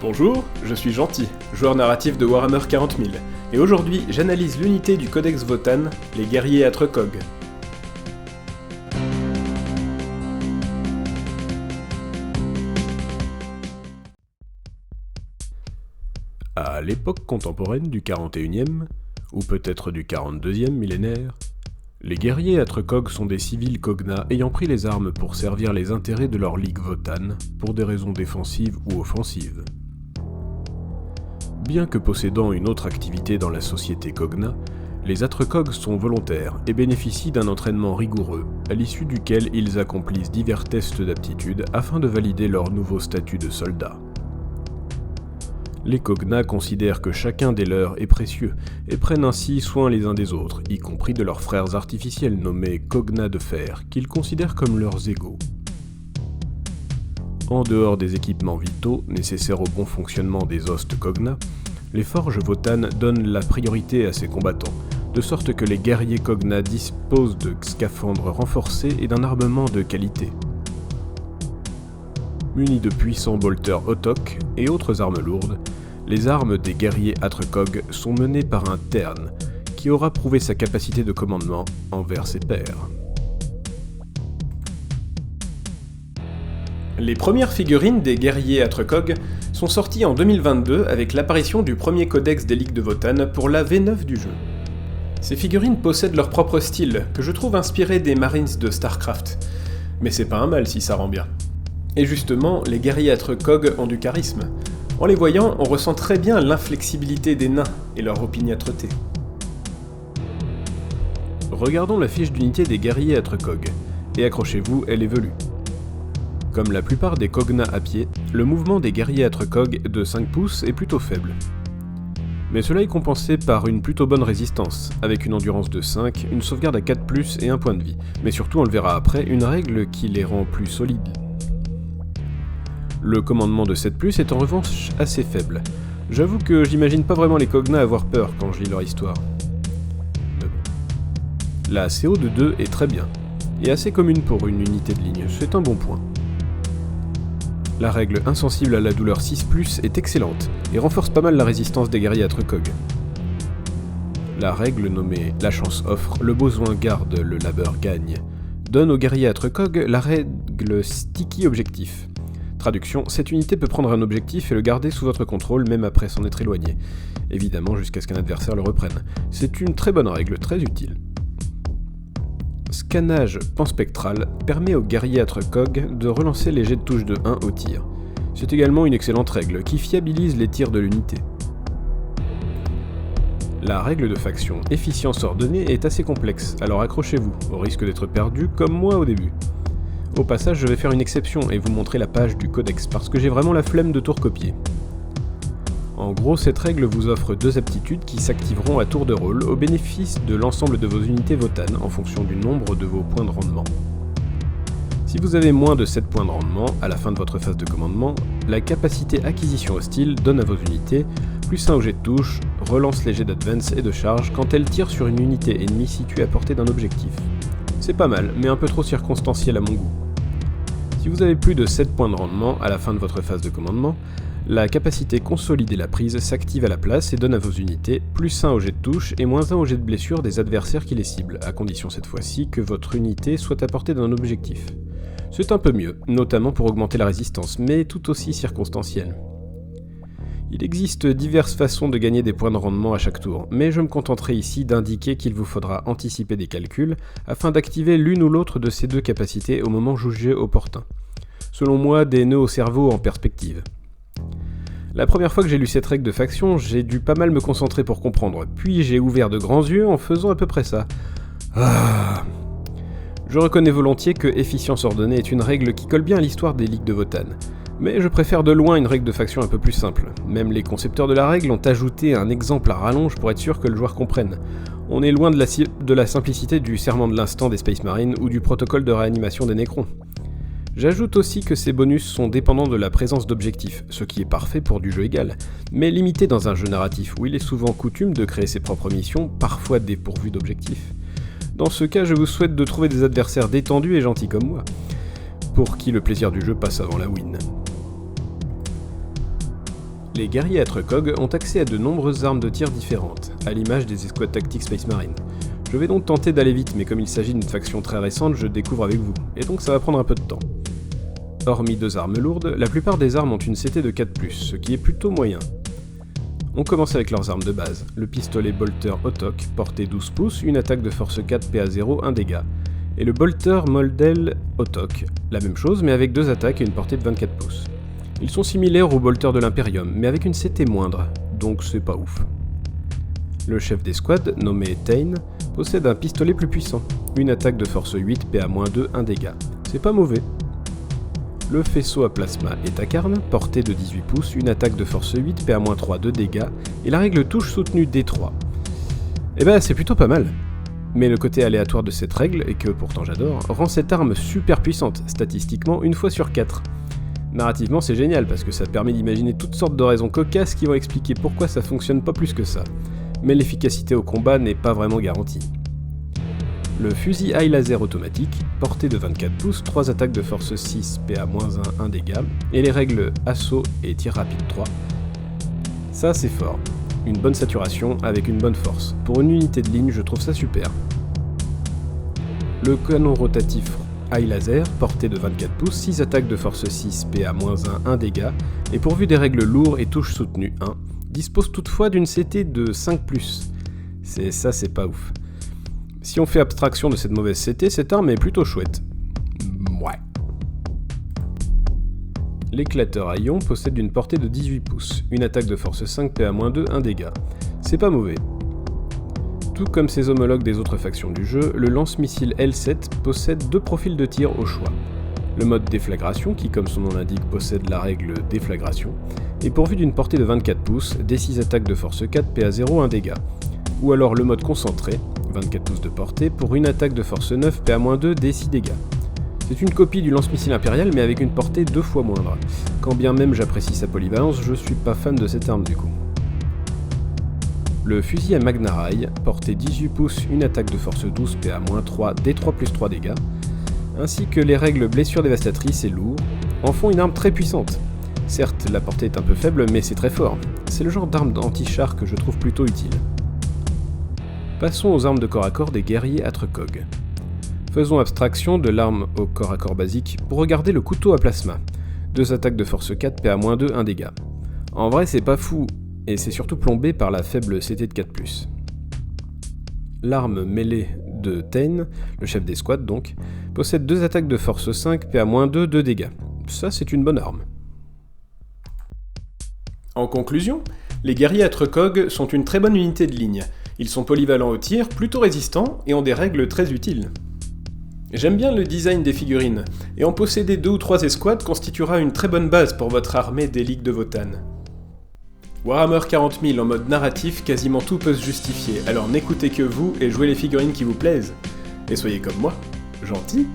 Bonjour, je suis Gentil, joueur narratif de Warhammer 40 000, et aujourd'hui j'analyse l'unité du Codex Votann, les guerriers Atrecog. À l'époque contemporaine du 41e, ou peut-être du 42e millénaire, les guerriers Atrecog sont des civils Kogna ayant pris les armes pour servir les intérêts de leur ligue Votann pour des raisons défensives ou offensives. Bien que possédant une autre activité dans la société Kogna, les Atrecog sont volontaires et bénéficient d'un entraînement rigoureux, à l'issue duquel ils accomplissent divers tests d'aptitude afin de valider leur nouveau statut de soldat. Les Kogna considèrent que chacun des leurs est précieux et prennent ainsi soin les uns des autres, y compris de leurs frères artificiels nommés Kogna de fer, qu'ils considèrent comme leurs égaux. En dehors des équipements vitaux nécessaires au bon fonctionnement des hostes Kogna, les forges Votann donnent la priorité à ces combattants, de sorte que les guerriers Kogna disposent de scaphandres renforcés et d'un armement de qualité. Munis de puissants bolters Autok et autres armes lourdes, les armes des guerriers Atrecog sont menées par un terne, qui aura prouvé sa capacité de commandement envers ses pairs. Les premières figurines des guerriers Atrecog sont sorties en 2022 avec l'apparition du premier codex des ligues de Votann pour la V9 du jeu. Ces figurines possèdent leur propre style, que je trouve inspiré des Marines de StarCraft, mais c'est pas un mal si ça rend bien. Et justement, les guerriers Atrecog ont du charisme. En les voyant, on ressent très bien l'inflexibilité des nains et leur opiniâtreté. Regardons la fiche d'unité des guerriers Atrecog, et accrochez-vous, elle est velue. Comme la plupart des Kogna à pied, le mouvement des guerriers Atrecog de 5 pouces est plutôt faible. Mais cela est compensé par une plutôt bonne résistance, avec une endurance de 5, une sauvegarde à 4+, et un point de vie, mais surtout on le verra après, une règle qui les rend plus solides. Le commandement de 7+, est en revanche assez faible. J'avoue que j'imagine pas vraiment les Kogna avoir peur quand je lis leur histoire. Mais bon. La CO de 2 est très bien, et assez commune pour une unité de ligne, c'est un bon point. La règle insensible à la douleur 6+, est excellente, et renforce pas mal la résistance des guerriers Atrecog. La règle nommée « La chance offre, le besoin garde, le labeur gagne » donne aux guerriers Atrecog la règle Sticky Objectif. Traduction, cette unité peut prendre un objectif et le garder sous votre contrôle même après s'en être éloigné, évidemment jusqu'à ce qu'un adversaire le reprenne. C'est une très bonne règle, très utile. Scannage panspectral permet aux guerriers Atrecog de relancer les jets de touche de 1 au tir. C'est également une excellente règle qui fiabilise les tirs de l'unité. La règle de faction efficience ordonnée est assez complexe, alors accrochez-vous, au risque d'être perdu comme moi au début. Au passage, je vais faire une exception et vous montrer la page du codex parce que j'ai vraiment la flemme de tout recopier. En gros, cette règle vous offre 2 aptitudes qui s'activeront à tour de rôle au bénéfice de l'ensemble de vos unités Votann en fonction du nombre de vos points de rendement. Si vous avez moins de 7 points de rendement à la fin de votre phase de commandement, la capacité acquisition hostile donne à vos unités +1 au jet de touche, relance les jets d'advance et de charge quand elles tirent sur une unité ennemie située à portée d'un objectif. C'est pas mal, mais un peu trop circonstanciel à mon goût. Si vous avez plus de 7 points de rendement à la fin de votre phase de commandement, la capacité consolider la prise s'active à la place et donne à vos unités +1 au jet de touche et -1 au jet de blessure des adversaires qui les ciblent, à condition cette fois-ci que votre unité soit à portée d'un objectif. C'est un peu mieux, notamment pour augmenter la résistance, mais tout aussi circonstanciel. Il existe diverses façons de gagner des points de rendement à chaque tour, mais je me contenterai ici d'indiquer qu'il vous faudra anticiper des calculs afin d'activer l'une ou l'autre de ces 2 capacités au moment jugé opportun. Selon moi, des nœuds au cerveau en perspective. La première fois que j'ai lu cette règle de faction, j'ai dû pas mal me concentrer pour comprendre, puis j'ai ouvert de grands yeux en faisant à peu près ça. Je reconnais volontiers que efficience ordonnée est une règle qui colle bien à l'histoire des ligues de Votann. Mais je préfère de loin une règle de faction un peu plus simple. Même les concepteurs de la règle ont ajouté un exemple à rallonge pour être sûr que le joueur comprenne. On est loin de la simplicité du serment de l'instant des Space Marines ou du protocole de réanimation des Nécrons. J'ajoute aussi que ces bonus sont dépendants de la présence d'objectifs, ce qui est parfait pour du jeu égal, mais limité dans un jeu narratif où il est souvent coutume de créer ses propres missions, parfois dépourvues d'objectifs. Dans ce cas, je vous souhaite de trouver des adversaires détendus et gentils comme moi, pour qui le plaisir du jeu passe avant la win. Les guerriers Atrecog ont accès à de nombreuses armes de tir différentes, à l'image des escouades tactiques Space Marine. Je vais donc tenter d'aller vite, mais comme il s'agit d'une faction très récente, je découvre avec vous, et donc ça va prendre un peu de temps. Hormis 2 armes lourdes, la plupart des armes ont une CT de 4+, ce qui est plutôt moyen. On commence avec leurs armes de base, le pistolet Bolter Autok, portée 12 pouces, une attaque de force 4 PA0, 1 dégât, et le Bolter Moldel Autok, la même chose mais avec 2 attaques et une portée de 24 pouces. Ils sont similaires au Bolter de l'Imperium, mais avec une CT moindre, donc c'est pas ouf. Le chef d'escouade, nommé Tain, possède un pistolet plus puissant, une attaque de force 8 PA-2, 1 dégât. C'est pas mauvais. Le faisceau à plasma Etacarn, portée de 18 pouces, une attaque de force 8 PA-3, 2 dégâts, et la règle touche soutenue D3. Eh ben c'est plutôt pas mal. Mais le côté aléatoire de cette règle, et que pourtant j'adore, rend cette arme super puissante, statistiquement une fois sur 4. Narrativement c'est génial parce que ça permet d'imaginer toutes sortes de raisons cocasses qui vont expliquer pourquoi ça fonctionne pas plus que ça. Mais l'efficacité au combat n'est pas vraiment garantie. Le fusil high laser automatique, portée de 24 pouces, 3 attaques de force 6 PA-1, 1 dégât, et les règles assaut et tir rapide 3. Ça c'est fort. Une bonne saturation avec une bonne force. Pour une unité de ligne, je trouve ça super. Le canon rotatif high laser, portée de 24 pouces, 6 attaques de force 6 PA-1, 1 dégât, et pourvu des règles lourds et touche soutenue 1, dispose toutefois d'une CT de 5+. C'est pas ouf. Si on fait abstraction de cette mauvaise CT, cette arme est plutôt chouette. Ouais. L'éclateur à ion possède une portée de 18 pouces, une attaque de force 5 PA-2, 1 dégât. C'est pas mauvais. Tout comme ses homologues des autres factions du jeu, le lance-missile L7 possède 2 profils de tir au choix. Le mode déflagration, qui comme son nom l'indique possède la règle déflagration, est pourvu d'une portée de 24 pouces, des 6 attaques de force 4 PA0, 1 dégât. Ou alors le mode concentré, 24 pouces de portée, pour une attaque de force 9 PA-2, des 6 dégâts. C'est une copie du lance-missile impérial mais avec une portée 2 fois moindre. Quand bien même j'apprécie sa polyvalence, je suis pas fan de cette arme du coup. Le fusil à Magnarail, portée 18 pouces, une attaque de force 12 PA-3, D3+3 dégâts, ainsi que les règles blessures dévastatrices et lourd, en font une arme très puissante. Certes, la portée est un peu faible, mais c'est très fort. C'est le genre d'arme anti-char que je trouve plutôt utile. Passons aux armes de corps à corps des guerriers Atrecog. Faisons abstraction de l'arme au corps à corps basique pour regarder le couteau à plasma. 2 attaques de force 4 PA-2, 1 dégât. En vrai c'est pas fou, et c'est surtout plombé par la faible CT de 4+. L'arme mêlée de Tain, le chef d'escouade donc, possède 2 attaques de force 5 PA-2, 2 dégâts. Ça c'est une bonne arme. En conclusion, les guerriers Atrecog sont une très bonne unité de ligne. Ils sont polyvalents au tir, plutôt résistants, et ont des règles très utiles. J'aime bien le design des figurines, et en posséder 2 ou 3 escouades constituera une très bonne base pour votre armée d'élite de Votann. Warhammer 40 000 en mode narratif, quasiment tout peut se justifier, alors n'écoutez que vous et jouez les figurines qui vous plaisent. Et soyez comme moi, gentils.